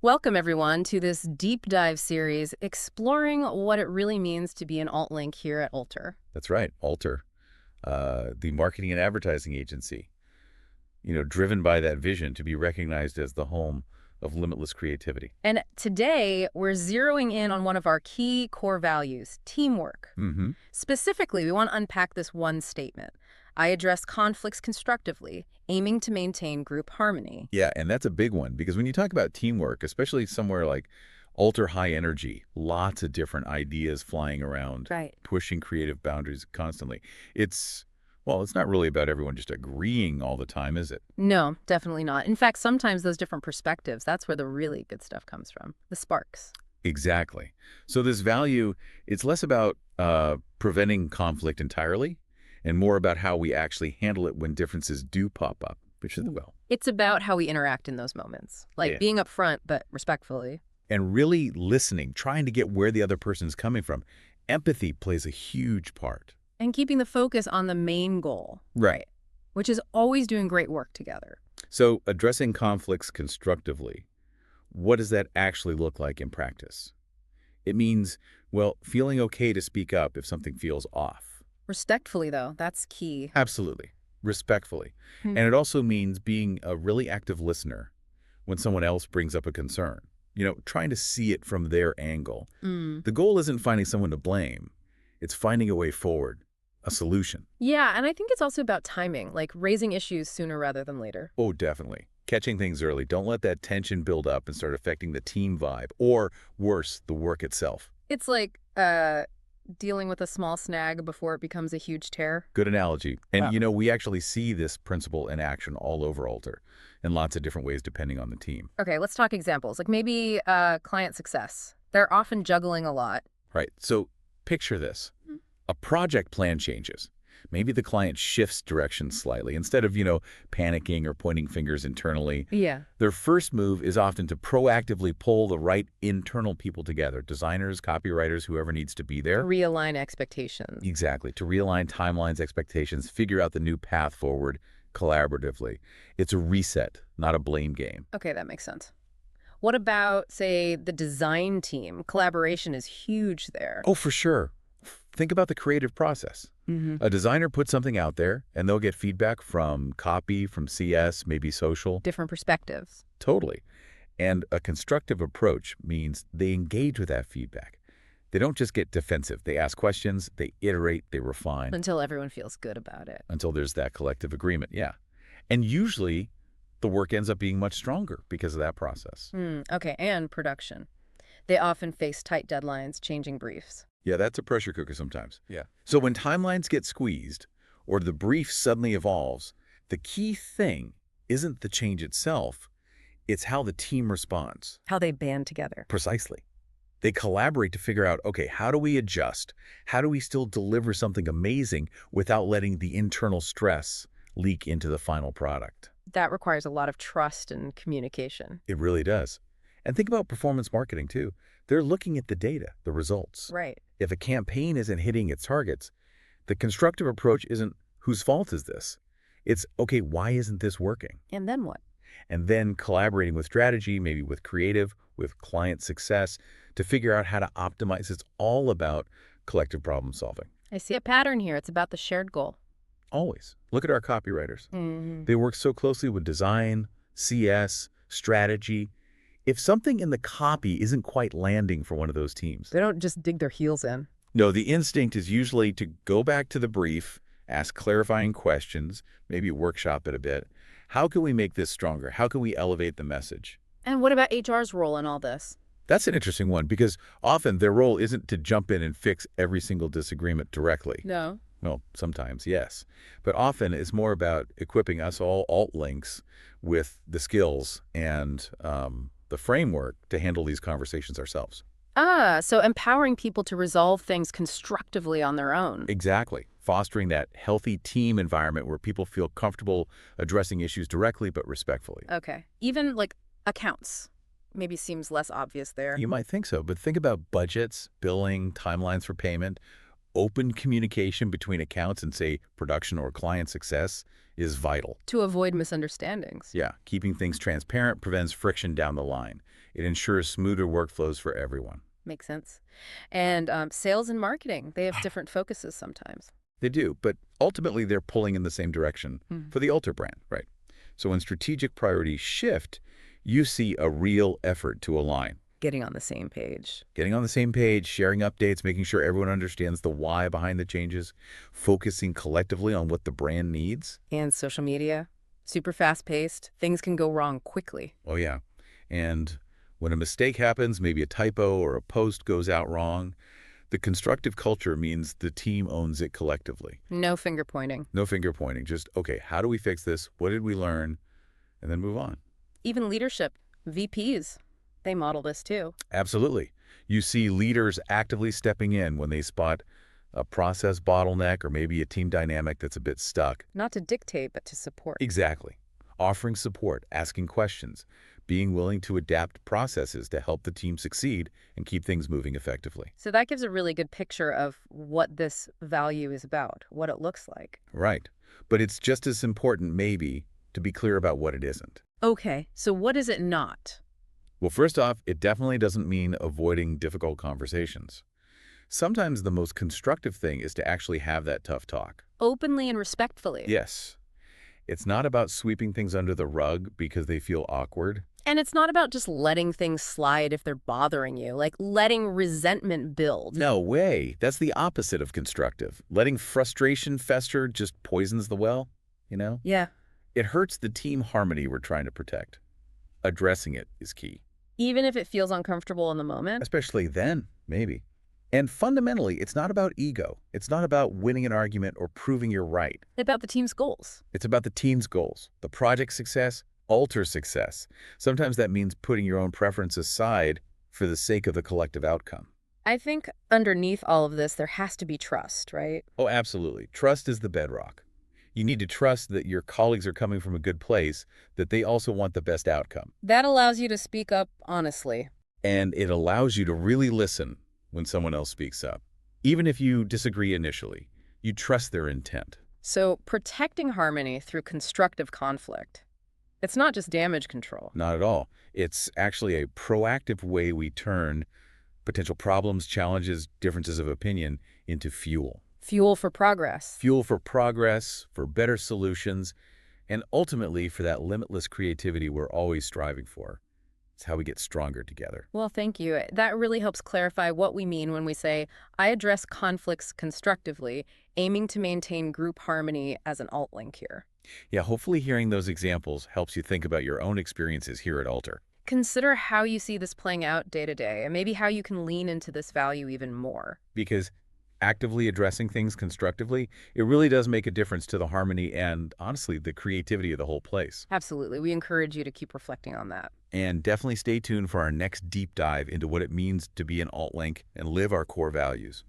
Welcome, everyone, to this deep dive series exploring what it really means to be an alt link here at Alter. That's right, Alter, the marketing and advertising agency, driven by that vision to be recognized as the home of limitless creativity. And today, we're zeroing in on one of our key core values, teamwork. Mm-hmm. Specifically, we want to unpack this one statement. I address conflicts constructively, aiming to maintain group harmony. Yeah, and that's a big one because when you talk about teamwork, especially somewhere like Alter High Energy, lots of different ideas flying around, Right. pushing creative boundaries constantly. It's not really about everyone just agreeing all the time, is it? No, definitely not. In fact, sometimes those different perspectives, that's where the really good stuff comes from, the sparks. Exactly. So this value, it's less about preventing conflict entirely and more about how we actually handle it when differences do pop up, which is well. It's about how we interact in those moments, like Yeah. being upfront but respectfully. And really listening, trying to get where the other person's coming from. Empathy plays a huge part. And keeping the focus on the main goal, Right. which is always doing great work together. So addressing conflicts constructively, what does that actually look like in practice? It means, well, feeling okay to speak up if something feels off. Respectfully, though, that's key. Absolutely. Respectfully. Hmm. And it also means being a really active listener when someone else brings up a concern. Trying to see it from their angle. The goal isn't finding someone to blame. It's finding a way forward, a solution. Yeah, and I think it's also about timing, like raising issues sooner rather than later. Oh, definitely. Catching things early. Don't let that tension build up and start affecting the team vibe, or worse, the work itself. It's like dealing with a small snag before it becomes a huge tear. Good analogy. And, Wow. we actually see this principle in action all over Alter in lots of different ways depending on the team. Okay, let's talk examples. Like maybe client success. They're often juggling a lot. Right. So picture this. Mhm. A project plan changes. Maybe the client shifts direction slightly. Instead of, panicking or pointing fingers internally, Yeah. their first move is often to proactively pull the right internal people together, designers, copywriters, whoever needs to be there. Realign expectations. Exactly, to realign timelines, expectations, figure out the new path forward collaboratively. It's a reset, not a blame game. Okay, that makes sense. What about, say, the design team? Collaboration is huge there. Oh, for sure. Think about the creative process. Mm-hmm. A designer puts something out there, and they'll get feedback from copy, from CS, maybe social. Different perspectives. Totally. And a constructive approach means they engage with that feedback. They don't just get defensive. They ask questions, they iterate, they refine Until everyone feels good about it. until there's that collective agreement. Yeah. And usually the work ends up being much stronger because of that process. Okay, and production. They often face tight deadlines, changing briefs. Yeah, that's a pressure cooker sometimes. Yeah. So when timelines get squeezed or the brief suddenly evolves, the key thing isn't the change itself, it's how the team responds. How they band together. Precisely. They collaborate to figure out, okay, how do we adjust? How do we still deliver something amazing without letting the internal stress leak into the final product? That requires a lot of trust and communication. It really does. And think about performance marketing too. They're looking at the data, the results. Right. If a campaign isn't hitting its targets, the constructive approach isn't whose fault is this? It's, okay, why isn't this working? And then what? And then collaborating with strategy, maybe with creative, with client success, to figure out how to optimize. It's all about collective problem solving. I see a pattern here. It's about the shared goal. Always. Look at our copywriters. Mm-hmm. They work so closely with design, CS, strategy. If something in the copy isn't quite landing for one of those teams, They don't just dig their heels in. no, the instinct is usually to go back to the brief, ask clarifying questions, maybe workshop it a bit. How can we make this stronger? How can we elevate the message? And what about HR's role in all this? That's an interesting one because often their role isn't to jump in and fix every single disagreement directly. No. Well, sometimes, yes. But often it's more about equipping us all alt links with the skills and the framework to handle these conversations ourselves. So empowering people to resolve things constructively on their own. Exactly. Fostering that healthy team environment where people feel comfortable addressing issues directly but respectfully. Okay. Even like accounts maybe seems less obvious there. You might think so, but think about budgets, billing, timelines for payment. Open communication between accounts and, say, production or client success is vital. To avoid misunderstandings. Yeah, keeping things transparent prevents friction down the line. It ensures smoother workflows for everyone. Makes sense. And sales and marketing, they have different focuses sometimes. They do, but ultimately they're pulling in the same direction Hmm. for the Alter brand, right? So when strategic priorities shift, you see a real effort to align. Getting on the same page. Getting on the same page, sharing updates, making sure everyone understands the why behind the changes, focusing collectively on what the brand needs. And social media, super fast-paced. Things can go wrong quickly. Oh, yeah. And when a mistake happens, maybe a typo or a post goes out wrong, the constructive culture means the team owns it collectively. No finger pointing. No finger pointing, just, okay, how do we fix this? What did we learn? And then move on. Even leadership, VPs, they model this too. Absolutely. You see leaders actively stepping in when they spot a process bottleneck or maybe a team dynamic that's a bit stuck. Not to dictate, but to support. Exactly. Offering support, asking questions, being willing to adapt processes to help the team succeed and keep things moving effectively. So that gives a really good picture of what this value is about, what it looks like. Right. But it's just as important, maybe, to be clear about what it isn't. Okay, so what is it not? Well, first off, it definitely doesn't mean avoiding difficult conversations. Sometimes the most constructive thing is to actually have that tough talk. Openly and respectfully. Yes. It's not about sweeping things under the rug because they feel awkward. And it's not about just letting things slide if they're bothering you, like letting resentment build. No way. That's the opposite of constructive. Letting frustration fester just poisons the well, you know? Yeah. It hurts the team harmony we're trying to protect. Addressing it is key. Even if it feels uncomfortable in the moment. Especially then, maybe. And fundamentally, it's not about ego. It's not about winning an argument or proving you're right. About the team's goals. It's about the team's goals, the project success, alter success. Sometimes that means putting your own preference aside for the sake of the collective outcome. I think underneath all of this, there has to be trust, right? Oh, absolutely. Trust is the bedrock. You need to trust that your colleagues are coming from a good place, that they also want the best outcome. That allows you to speak up honestly. And it allows you to really listen when someone else speaks up. Even if you disagree initially, you trust their intent. So protecting harmony through constructive conflict, it's not just damage control. Not at all. It's actually a proactive way we turn potential problems, challenges, differences of opinion into fuel. Fuel for progress. Fuel for progress, for better solutions, and ultimately for that limitless creativity we're always striving for. It's how we get stronger together. Well, thank you. That really helps clarify what we mean when we say, I address conflicts constructively, aiming to maintain group harmony as an alt link here. Yeah, hopefully hearing those examples helps you think about your own experiences here at Alter. Consider how you see this playing out day to day, and maybe how you can lean into this value even more. Because actively addressing things constructively, it really does make a difference to the harmony and, honestly, the creativity of the whole place. Absolutely. We encourage you to keep reflecting on that. And definitely stay tuned for our next deep dive into what it means to be an alt link and live our core values.